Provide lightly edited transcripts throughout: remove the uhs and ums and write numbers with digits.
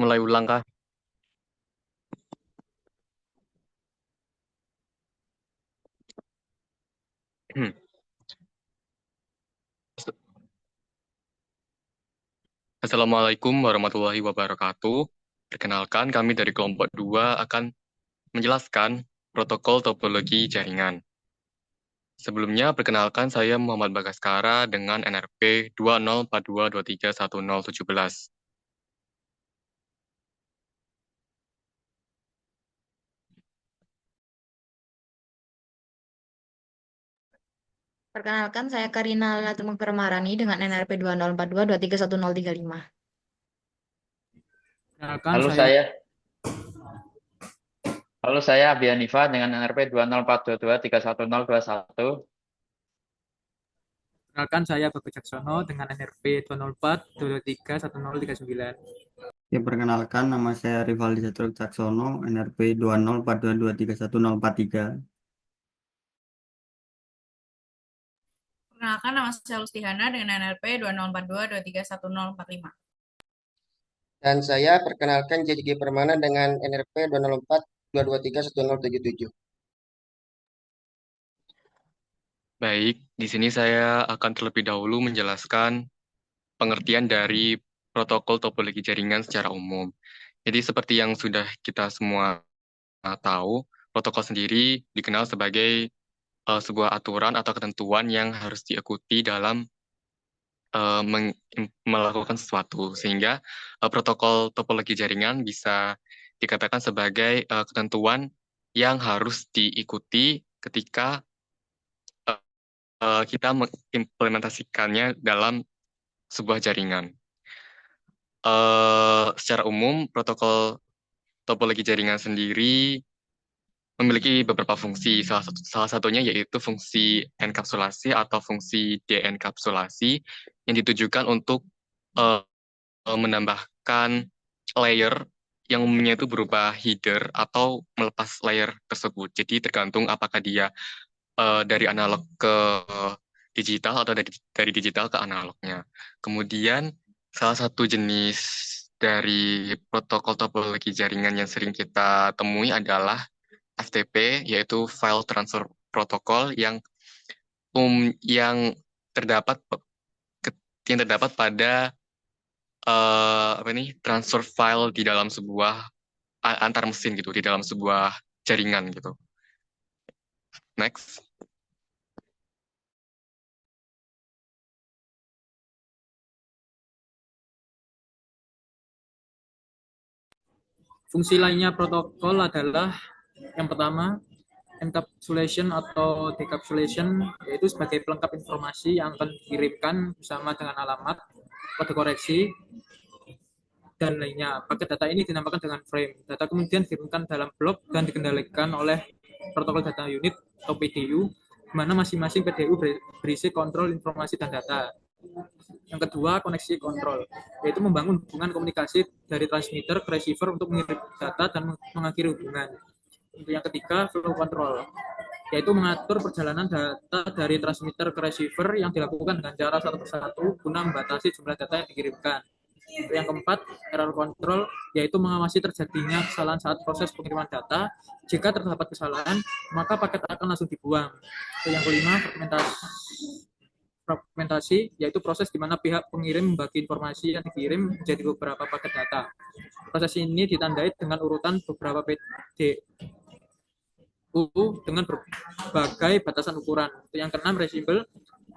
Mulai ulang kah? Assalamualaikum warahmatullahi wabarakatuh. Perkenalkan, kami dari kelompok 2 akan menjelaskan protokol topologi jaringan. Sebelumnya, perkenalkan saya Muhammad Bagaskara dengan NRP 2042231017. Perkenalkan, saya Karina Latumang Permarani dengan NRP 2042231035. Perkenalkan Halo saya, saya, halo saya Abianifa dengan NRP 2042223101. perkenalkan saya Bagus Caksono dengan NRP 204 223 1039. Ya, perkenalkan nama saya Rivaldi Satrio Caksono, NRP 2042231043. Perkenalkan, nama saya Lustihana dengan NRP 2042231045. Dan saya perkenalkan JJG Permana dengan NRP 204 223 1077. Baik, di sini saya akan terlebih dahulu menjelaskan pengertian dari protokol topologi jaringan secara umum. Jadi seperti yang sudah kita semua tahu, protokol sendiri dikenal sebagai sebuah aturan atau ketentuan yang harus diikuti dalam melakukan sesuatu, sehingga protokol topologi jaringan bisa dikatakan sebagai ketentuan yang harus diikuti ketika kita mengimplementasikannya dalam sebuah jaringan. Secara umum, protokol topologi jaringan sendiri memiliki beberapa fungsi. Salah satunya yaitu fungsi enkapsulasi atau fungsi deenkapsulasi yang ditujukan untuk uh, menambahkan layer yang umumnya itu berupa header atau melepas layer tersebut. Jadi tergantung apakah dia dari analog ke digital atau dari digital ke analognya. Kemudian salah satu jenis dari protokol topologi jaringan yang sering kita temui adalah FTP, yaitu File Transfer Protocol yang terdapat pada transfer file di dalam sebuah antar mesin gitu, di dalam sebuah jaringan gitu. Next. Fungsi lainnya protokol adalah yang pertama, encapsulation atau decapsulation, yaitu sebagai pelengkap informasi yang akan dikirimkan bersama dengan alamat, kode koreksi, dan lainnya. Paket data ini dinamakan dengan frame. Data kemudian dikirimkan dalam blok dan dikendalikan oleh protokol data unit atau PDU, di mana masing-masing PDU berisi kontrol informasi dan data. Yang kedua, koneksi kontrol, yaitu membangun hubungan komunikasi dari transmitter ke receiver untuk mengirim data dan mengakhiri hubungan. Untuk yang ketiga, flow control, yaitu mengatur perjalanan data dari transmitter ke receiver yang dilakukan dengan cara satu persatu guna membatasi jumlah data yang dikirimkan. Untuk yang keempat, error control, yaitu mengawasi terjadinya kesalahan saat proses pengiriman data. Jika terdapat kesalahan, maka paket akan langsung dibuang. Untuk yang kelima, fragmentasi, yaitu proses di mana pihak pengirim membagi informasi yang dikirim menjadi beberapa paket data. Proses ini ditandai dengan urutan beberapa PDU dengan berbagai batasan ukuran. Untuk yang keenam, reversible,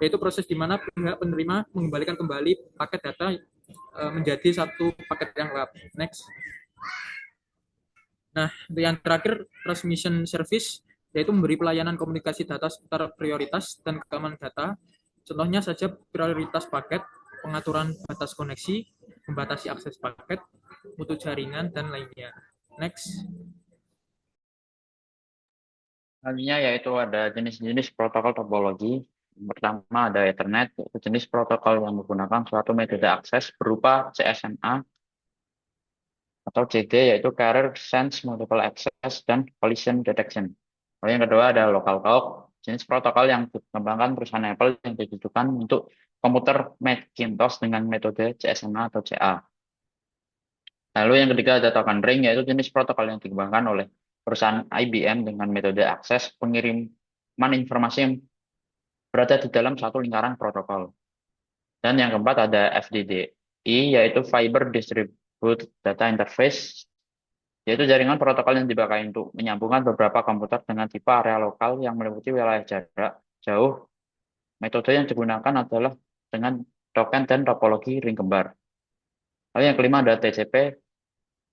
yaitu proses di mana pihak penerima mengembalikan kembali paket data menjadi satu paket yang lengkap. Next. Nah, untuk yang terakhir, transmission service, yaitu memberi pelayanan komunikasi data seputar prioritas dan keamanan data. Contohnya saja prioritas paket, pengaturan batas koneksi, membatasi akses paket, mutu jaringan, dan lainnya. Next. Selanjutnya yaitu ada jenis-jenis protokol topologi. Yang pertama ada Ethernet, yaitu jenis protokol yang menggunakan suatu metode akses berupa CSMA atau CD, yaitu Carrier Sense Multiple Access dan Collision Detection. Lalu yang kedua ada Local Talk, jenis protokol yang dikembangkan perusahaan Apple yang ditujukan untuk komputer Macintosh dengan metode CSMA atau CA. Lalu yang ketiga ada token ring, yaitu jenis protokol yang dikembangkan oleh perusahaan IBM dengan metode akses pengiriman informasi yang berada di dalam satu lingkaran protokol. Dan yang keempat ada FDDI, yaitu Fiber Distributed Data Interface, yaitu jaringan protokol yang dipakai untuk menyambungkan beberapa komputer dengan tipe area lokal yang meliputi wilayah jarak jauh. Metode yang digunakan adalah dengan token dan topologi ring kembar. Lalu yang kelima ada TCP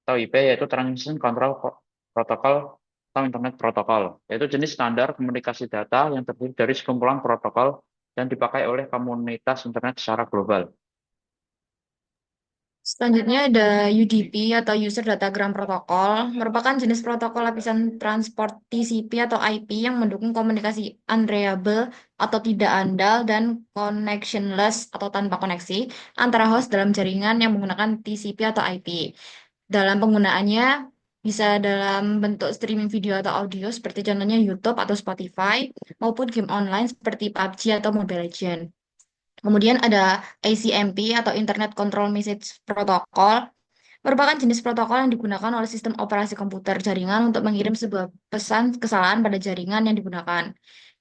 atau IP, yaitu Transmission Control Protocol atau Internet Protocol, yaitu jenis standar komunikasi data yang terdiri dari sekumpulan protokol dan dipakai oleh komunitas internet secara global. Selanjutnya ada UDP atau User Datagram Protocol, merupakan jenis protokol lapisan transport TCP atau IP yang mendukung komunikasi unreliable atau tidak andal dan connectionless atau tanpa koneksi antara host dalam jaringan yang menggunakan TCP atau IP. Dalam penggunaannya bisa dalam bentuk streaming video atau audio seperti contohnya YouTube atau Spotify, maupun game online seperti PUBG atau Mobile Legends. Kemudian ada ACMP atau Internet Control Message Protocol, merupakan jenis protokol yang digunakan oleh sistem operasi komputer jaringan untuk mengirim sebuah pesan kesalahan pada jaringan yang digunakan.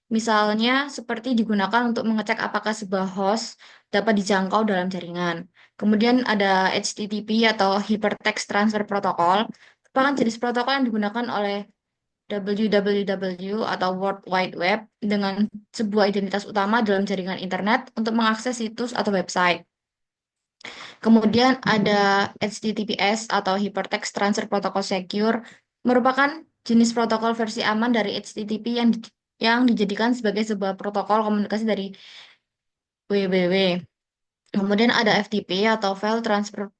Misalnya seperti digunakan untuk mengecek apakah sebuah host dapat dijangkau dalam jaringan. Kemudian ada HTTP atau Hypertext Transfer Protocol, merupakan jenis protokol yang digunakan oleh www atau World Wide Web dengan sebuah identitas utama dalam jaringan internet untuk mengakses situs atau website. Kemudian ada HTTPS atau Hypertext Transfer Protocol Secure, merupakan jenis protokol versi aman dari HTTP yang dijadikan sebagai sebuah protokol komunikasi dari WWW. Kemudian ada FTP atau File Transfer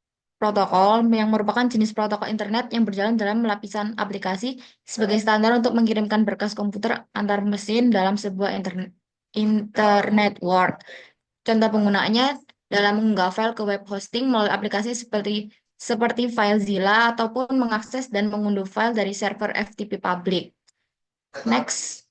Protocol yang merupakan jenis protokol internet yang berjalan dalam lapisan aplikasi sebagai standar untuk mengirimkan berkas komputer antar mesin dalam sebuah internet world. Contoh penggunaannya dalam mengunggah file ke web hosting melalui aplikasi seperti FileZilla ataupun mengakses dan mengunduh file dari server FTP public. Next.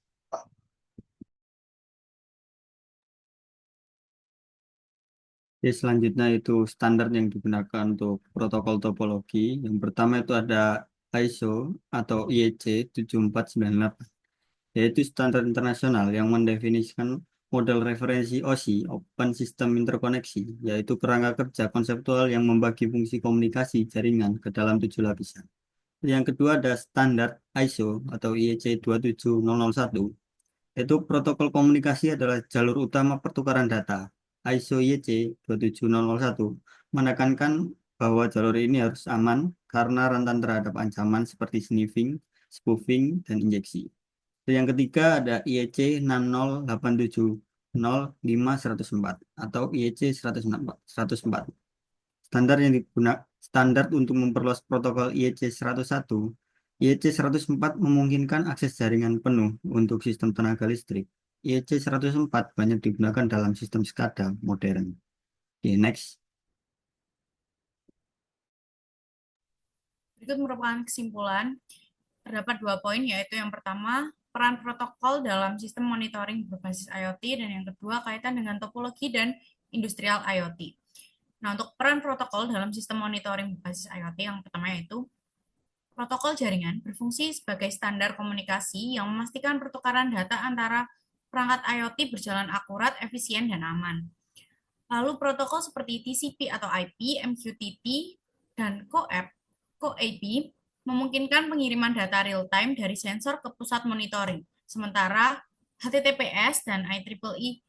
Jadi selanjutnya itu standar yang digunakan untuk protokol topologi. Yang pertama itu ada ISO atau IEC 7498, yaitu standar internasional yang mendefinisikan model referensi OSI, Open System Interkoneksi, yaitu kerangka kerja konseptual yang membagi fungsi komunikasi jaringan ke dalam 7 lapisan. Yang kedua ada standar ISO atau IEC 27001, yaitu protokol komunikasi adalah jalur utama pertukaran data. ISO IEC 27001 menekankan bahwa jalur ini harus aman karena rentan terhadap ancaman seperti sniffing, spoofing, dan injeksi. Yang ketiga ada IEC 608705104 atau IEC 104. Standar untuk memperluas protokol IEC 101. IEC 104 memungkinkan akses jaringan penuh untuk sistem tenaga listrik. IEC 104 banyak digunakan dalam sistem SCADA modern. Oke, next. Berikut merupakan kesimpulan. Terdapat 2 poin, yaitu yang pertama, peran protokol dalam sistem monitoring berbasis IoT, dan yang kedua, kaitan dengan topologi dan industrial IoT. Nah, untuk peran protokol dalam sistem monitoring berbasis IoT, yang pertama yaitu protokol jaringan berfungsi sebagai standar komunikasi yang memastikan pertukaran data antara perangkat IoT berjalan akurat, efisien, dan aman. Lalu protokol seperti TCP atau IP, MQTT, dan CoAP memungkinkan pengiriman data real-time dari sensor ke pusat monitoring. Sementara HTTPS dan IEEE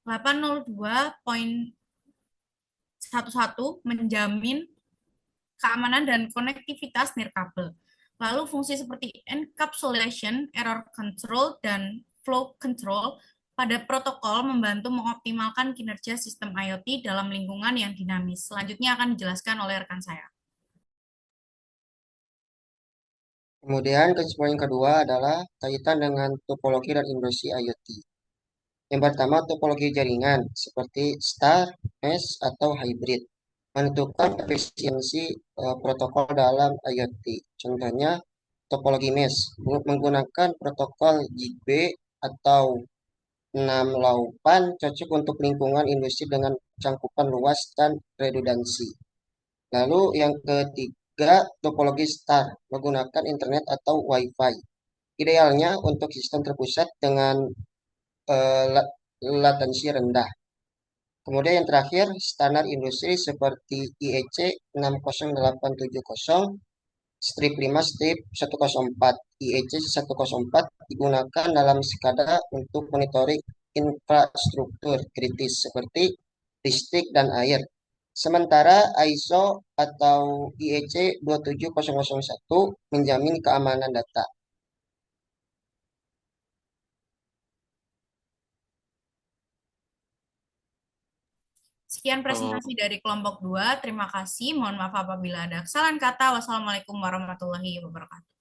802.11 menjamin keamanan dan konektivitas nirkabel. Lalu fungsi seperti encapsulation, error control, dan flow control pada protokol membantu mengoptimalkan kinerja sistem IoT dalam lingkungan yang dinamis. Selanjutnya akan dijelaskan oleh rekan saya. Kemudian kesimpulan kedua adalah kaitan dengan topologi dan industri IoT. Yang pertama, topologi jaringan seperti star, mesh, atau hybrid menentukan efisiensi protokol dalam IoT. Contohnya, topologi mesh menggunakan protokol Zigbee atau 6LoWPAN cocok untuk lingkungan industri dengan cangkupan luas dan redundansi. Lalu yang Ketiga, topologi star menggunakan internet atau Wi-Fi. Idealnya untuk sistem terpusat dengan latensi rendah. Kemudian yang terakhir, standar industri seperti IEC 60870, strip 5, strip 104. IEC 104 digunakan dalam SCADA untuk monitoring infrastruktur kritis seperti listrik dan air. Sementara ISO atau IEC 27001 menjamin keamanan data. Sekian Oh, presentasi dari kelompok 2. Terima kasih. Mohon maaf apabila ada kesalahan kata. Wassalamualaikum warahmatullahi wabarakatuh.